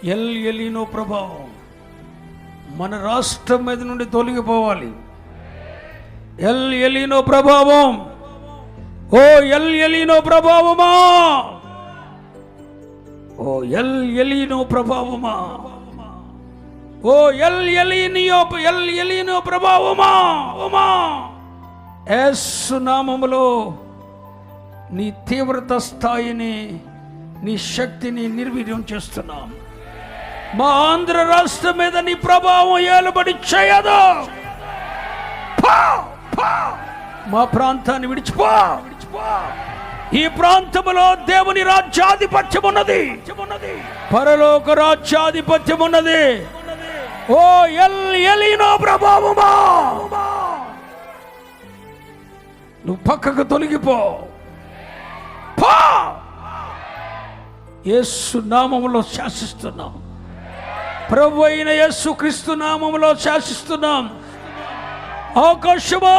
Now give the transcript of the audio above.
L ఎలీనో ప్రభావం మన రాష్ట్రం మీద నుండి తొలగిపోవాలి. ఎల్ ఎలీనో ప్రభావం, ఓ ఎల్ ఎలీనో ప్రభావమా, ఓ ఎల్ ఎలీనో ప్రభావమా, ఓ ఎల్ ఎలీనో ప్రభావమా, యేసు నామములో నీ తీవ్రత స్థాయిని, నీ శక్తిని నిర్వీర్యం చేస్తున్నాం. మా ఆంధ్ర రాష్ట్రం మీద నీ ప్రభావం ఏలుబడి చేయదు. మా ప్రాంతాన్ని విడిచిపో. ఈ ప్రాంతములో దేవుని రాజ్యాధిపత్యం ఉన్నది, పరలోక రాజ్యాధిపత్యం ఉన్నది. ఓ ఎల్ ఎలీనో ప్రభావమా, నువ్వు పక్కకు తొలగిపో. యేసు నామములో శాసిస్తున్నాం. ప్రభు అయిన యేసు క్రీస్తు నామములో శాసిస్తున్నాం. ఆకాశమా